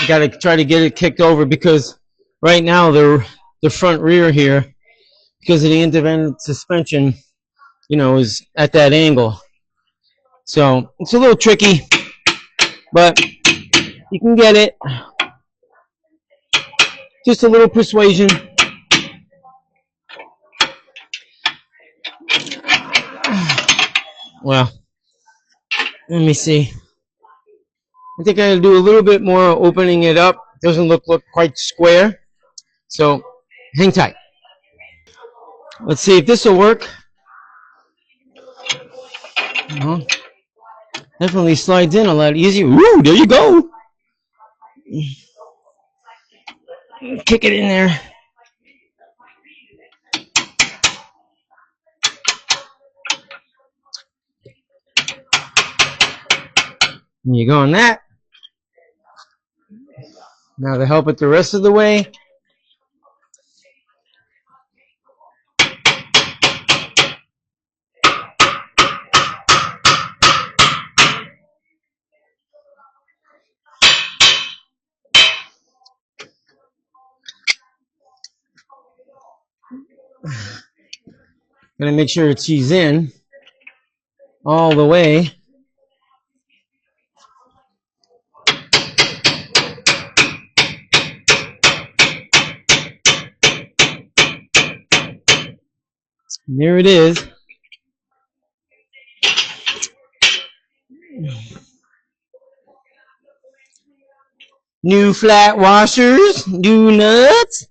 Got to try to get it kicked over, because right now the front rear here, because of the independent suspension, is at that angle. So it's a little tricky, but you can get it. Just a little persuasion. Well, let me see. I think I'll do a little bit more opening it up. Doesn't look quite square. So hang tight. Let's see if this will work. Definitely slides in a lot easier. Woo, there you go. Kick it in there. There you go on that. Now to help it the rest of the way. Gonna make sure she's in all the way. There it is. New flat washers, new nuts.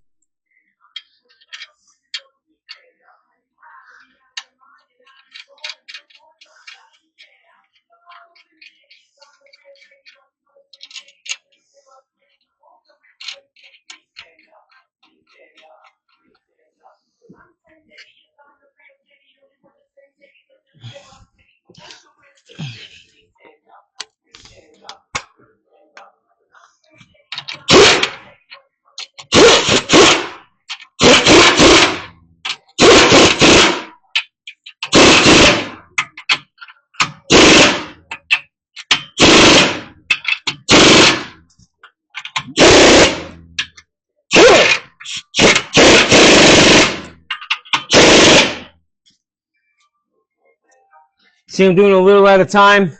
See, I'm doing a little at a time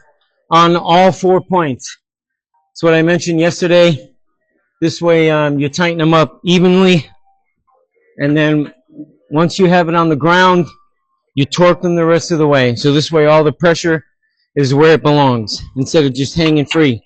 on all 4 points. That's what I mentioned yesterday. This way you tighten them up evenly. And then once you have it on the ground, you torque them the rest of the way. So this way all the pressure is where it belongs instead of just hanging free.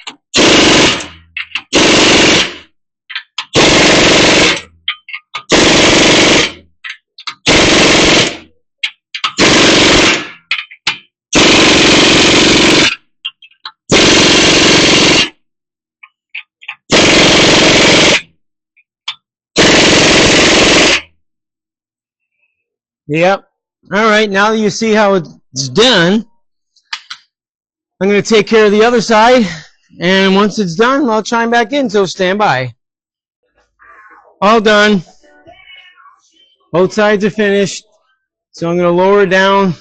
Yep. All right, now you see how it's done. I'm going to take care of the other side, and once it's done, I'll chime back in, so stand by. All done. Both sides are finished. So I'm going to lower it down,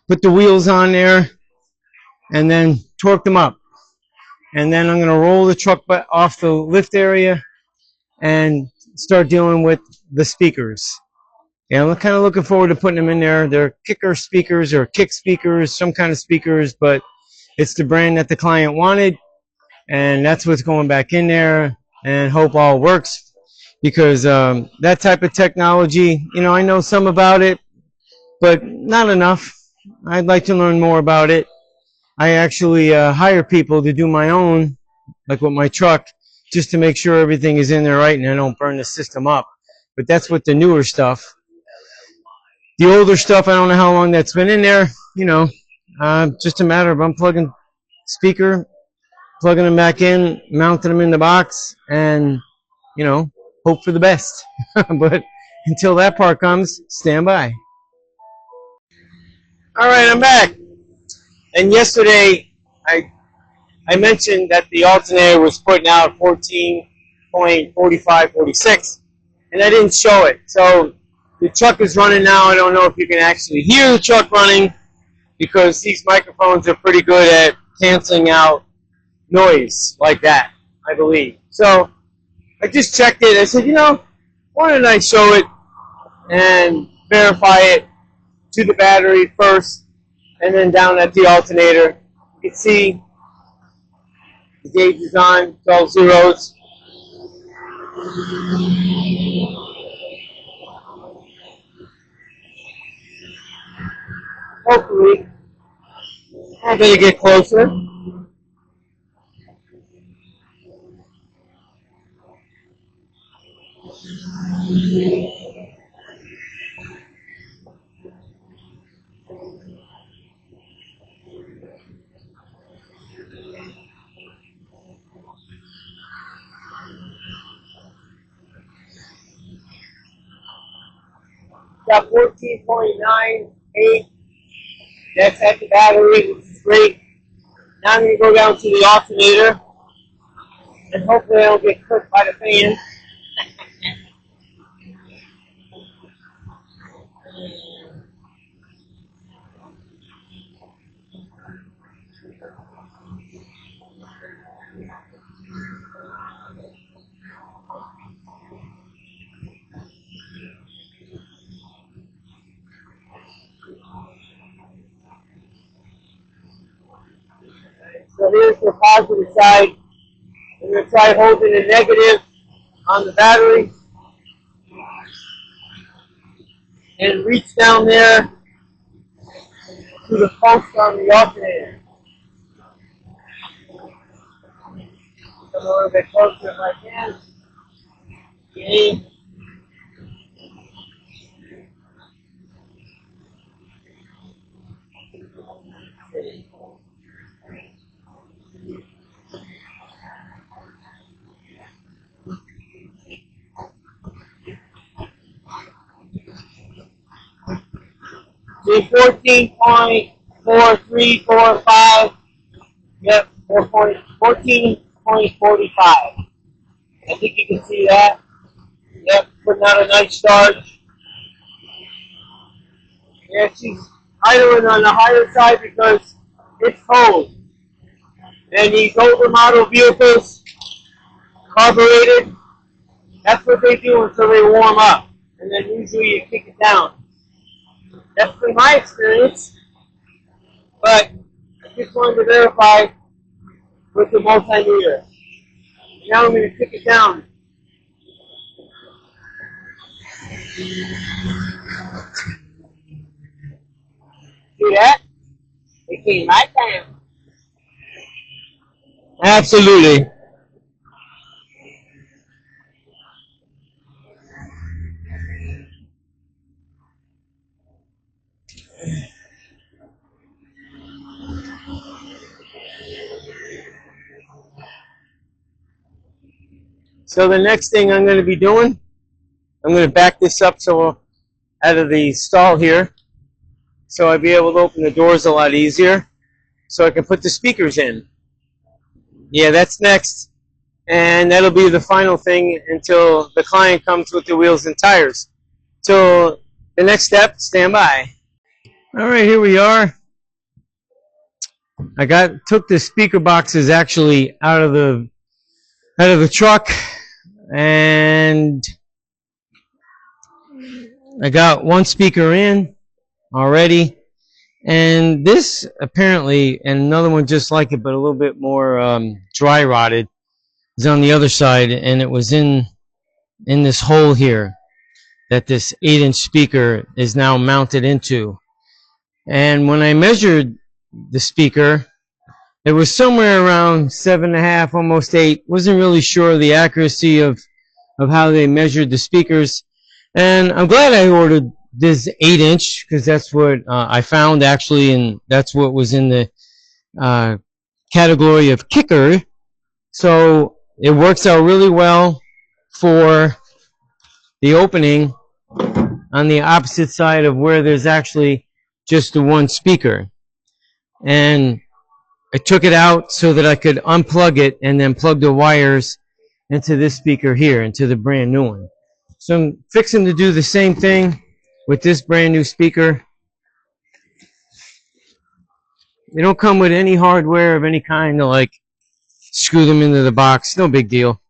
put the wheels on there, and then torque them up. And then I'm going to roll the truck off the lift area and start dealing with the speakers. Yeah, I'm kind of looking forward to putting them in there. They're kicker speakers or kick speakers, some kind of speakers, but it's the brand that the client wanted, and that's what's going back in there, and hope all works, because that type of technology, you know, I know some about it, but not enough. I'd like to learn more about it. I actually hire people to do my own, like with my truck, just to make sure everything is in there right and I don't burn the system up. But that's with the newer stuff. The older stuff, I don't know how long that's been in there. You know, just a matter of unplugging speaker, plugging them back in, mounting them in the box, and, you know, hope for the best. But until that part comes, stand by. All right, I'm back. And yesterday, I mentioned that the alternator was putting out 14.45, 46, and I didn't show it. So the truck is running now. I don't know if you can actually hear the truck running, because these microphones are pretty good at canceling out noise like that, I believe. So I just checked it. I said, you know, why don't I show it and verify it to the battery first, and then down at the alternator. You can see the gauge is on, 12 zeros. Hopefully going to get closer. Got 14.98. That's at the battery, which is great. Now I'm going to go down to the alternator, and hopefully I don't get cooked by the fan. So here's the positive side. I'm going to try holding the negative on the battery and reach down there to the post on the alternator. Come a little bit closer if I can. Okay. See, 14.4345. Yep, 14.45. I think you can see that. Yep, putting out a nice start. Yeah, she's idling on the higher side because it's cold. And these older model vehicles, carbureted, that's what they do until they warm up. And then usually you kick it down. That's been my experience. But I just wanted to verify with the multimeter. Now I'm going to kick it down. See that? It came right down. Absolutely. So the next thing I'm going to be doing, I'm going to back this up so out of the stall here, so I'll be able to open the doors a lot easier, so I can put the speakers in. Yeah, that's next, and that'll be the final thing until the client comes with the wheels and tires. So the next step, stand by. All right, here we are. I took the speaker boxes actually out of the truck, and I got one speaker in already, and this apparently, and another one just like it but a little bit more dry rotted, is on the other side, and it was in this hole here that this 8-inch speaker is now mounted into. And when I measured the speaker, it was somewhere around 7.5, almost 8. Wasn't really sure of the accuracy of how they measured the speakers. And I'm glad I ordered this 8-inch because that's what I found actually, and that's what was in the category of kicker. So it works out really well for the opening on the opposite side of where there's actually just the one speaker. And I took it out so that I could unplug it and then plug the wires into this speaker here, into the brand new one. So I'm fixing to do the same thing with this brand new speaker. They don't come with any hardware of any kind to like screw them into the box. No big deal.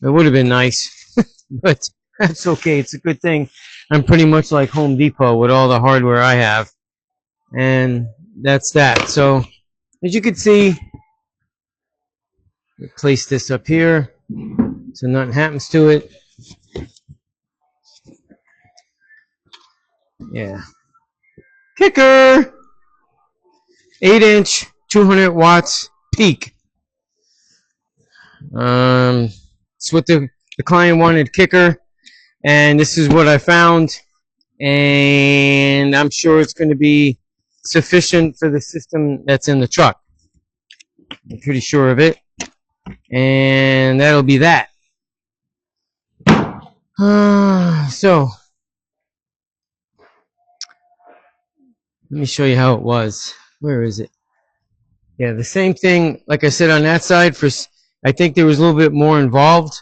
It would have been nice, but that's okay. It's a good thing. I'm pretty much like Home Depot with all the hardware I have. And that's that. So as you can see, place this up here so nothing happens to it. Yeah. Kicker! 8-inch, 200 watts peak. It's what the client wanted, kicker, and this is what I found, and I'm sure it's going to be sufficient for the system that's in the truck. I'm pretty sure of it, and that'll be that. So let me show you how it was. Where is it? Yeah, the same thing, like I said on that side. I think there was a little bit more involved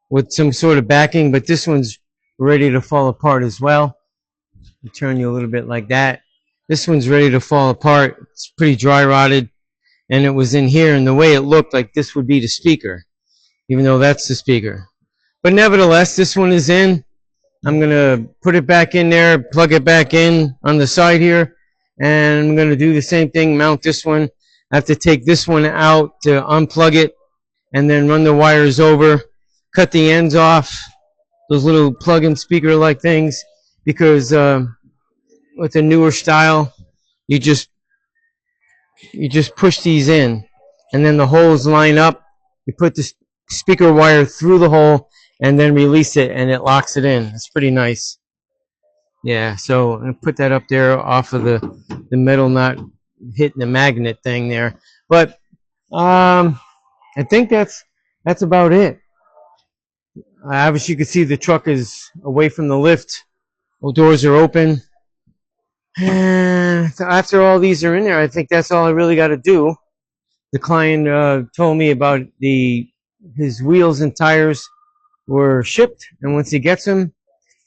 with some sort of backing, but this one's ready to fall apart as well. I'll turn you a little bit like that. This one's ready to fall apart. It's pretty dry rotted, and it was in here, and the way it looked like this would be the speaker, even though that's the speaker. But nevertheless, this one is in. I'm going to put it back in there, plug it back in on the side here, and I'm going to do the same thing, mount this one. I have to take this one out to unplug it and then run the wires over, cut the ends off, those little plug-in speaker-like things, because with the newer style, you just push these in, and then the holes line up. You put the speaker wire through the hole and then release it, and it locks it in. It's pretty nice. Yeah, so I'm gonna put that up there off of the metal not hitting the magnet thing there. But I think that's about it. Obviously, you can see the truck is away from the lift. All doors are open. And after all these are in there, I think that's all I really got to do. The client told me about his wheels and tires were shipped, and once he gets them,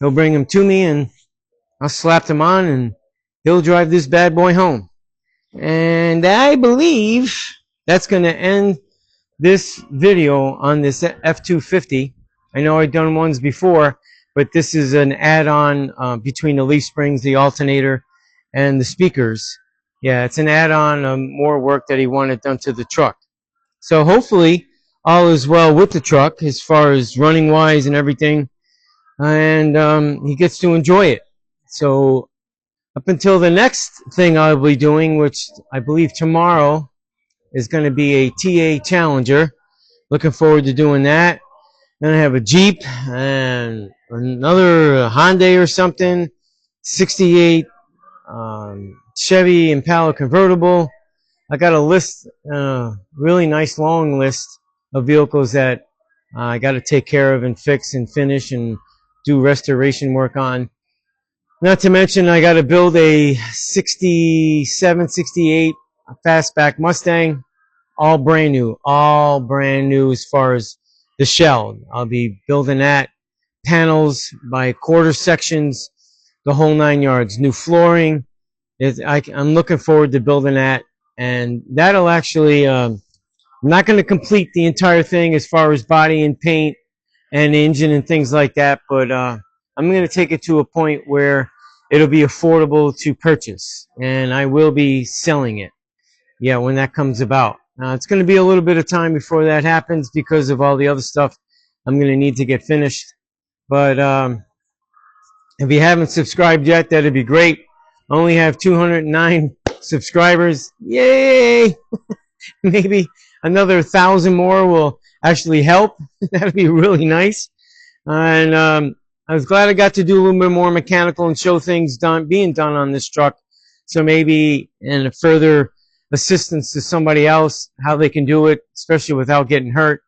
he'll bring them to me, and I'll slap them on, and he'll drive this bad boy home. And I believe that's going to end this video on this F250. I know I've done ones before, but this is an add-on between the leaf springs, the alternator, and the speakers. Yeah, it's an add-on, more work that he wanted done to the truck. So hopefully all is well with the truck as far as running wise and everything, and he gets to enjoy it. So up until the next thing I'll be doing, which I believe tomorrow is going to be a TA Challenger. Looking forward to doing that. Then I have a Jeep and another Hyundai or something, 68 Chevy Impala convertible. I got a list, really nice long list of vehicles that I got to take care of and fix and finish and do restoration work on. Not to mention I got to build a 67, 68 fastback Mustang, all brand new as far as the shell. I'll be building that, panels by quarter sections, the whole 9 yards, new flooring. I'm looking forward to building that, and that'll actually, I'm not going to complete the entire thing as far as body and paint and engine and things like that, but I'm going to take it to a point where it'll be affordable to purchase, and I will be selling it. Yeah, when that comes about. It's going to be a little bit of time before that happens because of all the other stuff I'm going to need to get finished. But if you haven't subscribed yet, that'd be great. I only have 209 subscribers. Yay! Maybe another 1,000 more will actually help. That'd be really nice. And I was glad I got to do a little bit more mechanical and show things being done on this truck. So maybe in a further assistance to somebody else, how they can do it, especially without getting hurt.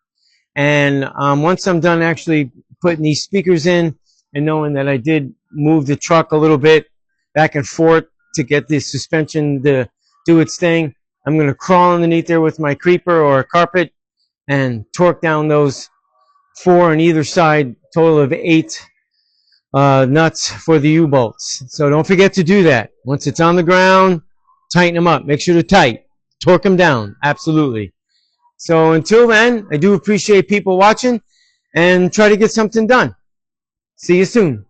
And once I'm done actually putting these speakers in and knowing that I did move the truck a little bit back and forth to get the suspension to do its thing, I'm going to crawl underneath there with my creeper or a carpet and torque down those 4 on either side, total of 8 nuts for the U-bolts. So don't forget to do that. Once it's on the ground, tighten them up. Make sure they're tight. Torque them down. Absolutely. So until then, I do appreciate people watching and try to get something done. See you soon.